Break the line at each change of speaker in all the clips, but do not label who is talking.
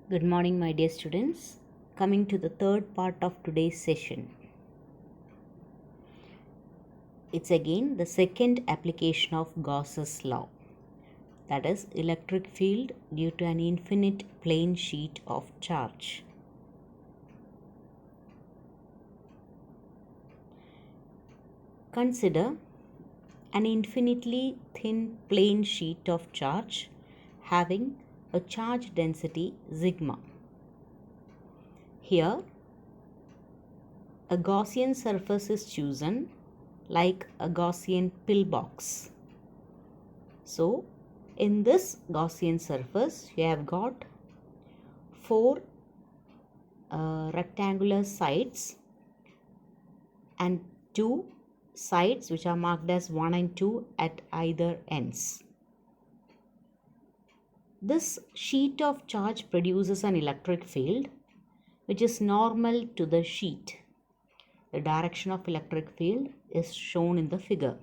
Good morning, my dear students. Coming to the third part of today's session. It's again the second application of Gauss's law, that is, electric field due to an infinite plane sheet of charge. Consider an infinitely thin plane sheet of charge having a charge density sigma. Here, a Gaussian surface is chosen like a Gaussian pillbox. So, in this Gaussian surface, you have got four rectangular sides and two sides which are marked as 1 and 2 at either ends. This sheet of charge produces an electric field which is normal to the sheet. The direction of electric field is shown in the figure.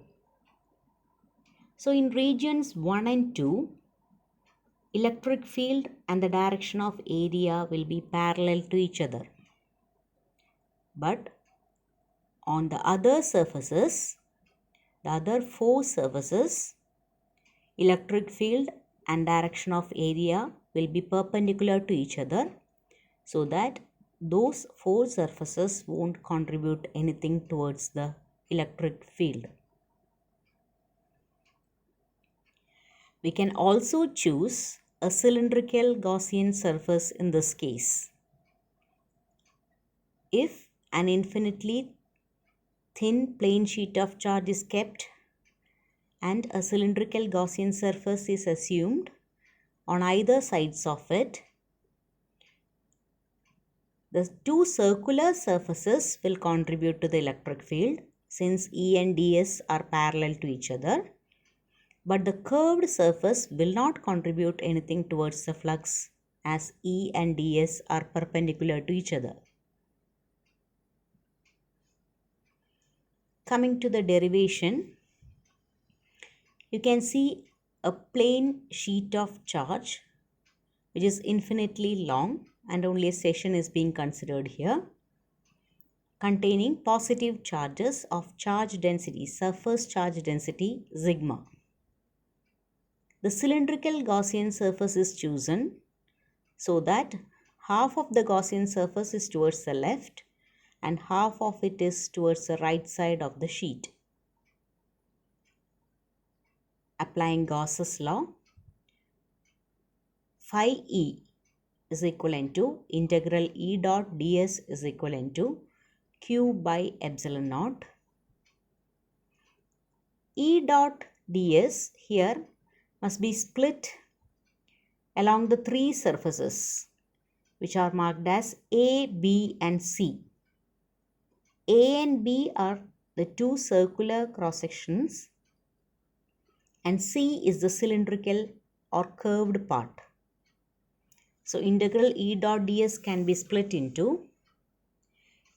So in regions 1 and 2, electric field and the direction of area will be parallel to each other. But on the other surfaces, the other four surfaces, electric field and direction of area will be perpendicular to each other, so that those four surfaces won't contribute anything towards the electric field. We can also choose a cylindrical Gaussian surface in this case. If an infinitely thin plane sheet of charge is kept and a cylindrical Gaussian surface is assumed on either sides of it, the two circular surfaces will contribute to the electric field since E and ds are parallel to each other, but the curved surface will not contribute anything towards the flux as E and ds are perpendicular to each other. Coming to the derivation, you can see a plane sheet of charge which is infinitely long and only a section is being considered here, containing positive charges of charge density, surface charge density sigma. The cylindrical Gaussian surface is chosen so that half of the Gaussian surface is towards the left and half of it is towards the right side of the sheet. Applying Gauss's law, phi E is equivalent to integral E dot ds is equivalent to q by epsilon naught. E dot ds here must be split along the three surfaces which are marked as A, B and C. A and B are the two circular cross sections and C is the cylindrical or curved part. So integral E dot ds can be split into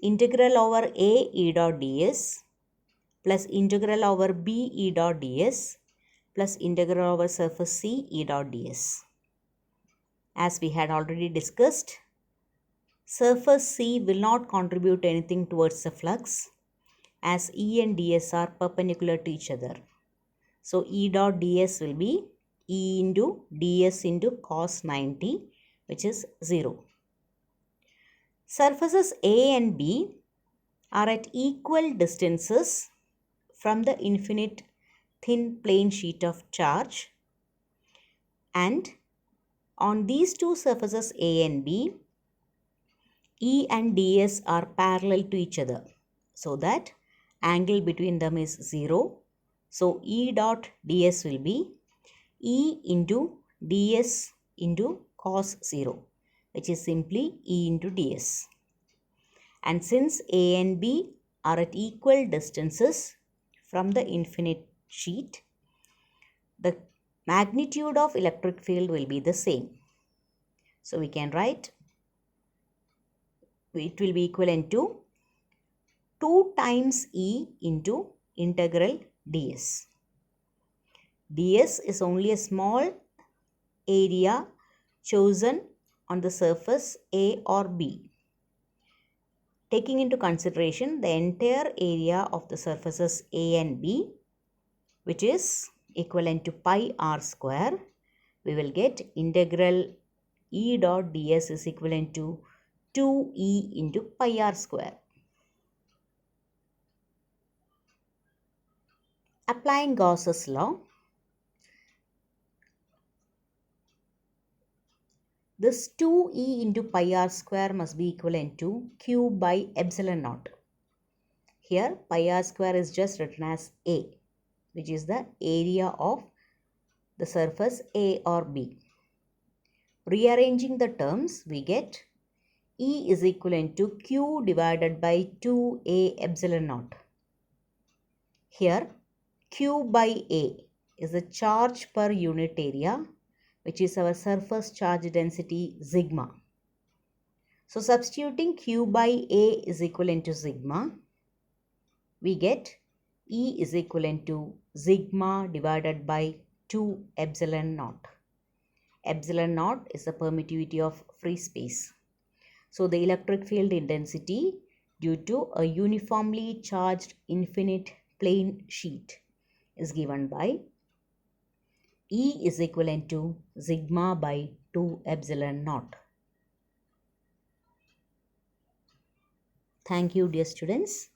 integral over A E dot ds plus integral over B E dot ds plus integral over surface C E dot ds. As we had already discussed, surface C will not contribute anything towards the flux as E and ds are perpendicular to each other. So E dot ds will be E into ds into cos 90, which is 0. Surfaces A and B are at equal distances from the infinite thin plane sheet of charge, and on these two surfaces A and B, E and ds are parallel to each other, so that angle between them is 0. So E dot ds will be E into ds into cos 0, which is simply E into ds. And since A and B are at equal distances from the infinite sheet, the magnitude of electric field will be the same. So we can write it will be equivalent to 2 times E into integral ds. ds is only a small area chosen on the surface A or B. Taking into consideration the entire area of the surfaces A and B, which is equivalent to pi r square, we will get integral E dot ds is equivalent to 2E into pi r square. Applying Gauss's law, this 2E into pi r square must be equivalent to Q by epsilon naught. Here pi r square is just written as A, which is the area of the surface A or B. Rearranging the terms, we get E is equivalent to Q divided by 2A epsilon naught. Here Q by A is the charge per unit area, which is our surface charge density sigma. So substituting Q by A is equivalent to sigma, we get E is equivalent to sigma divided by 2 epsilon naught. Epsilon naught is the permittivity of free space. So the electric field intensity due to a uniformly charged infinite plane sheet is given by E is equivalent to sigma by 2 epsilon naught. Thank you, dear students.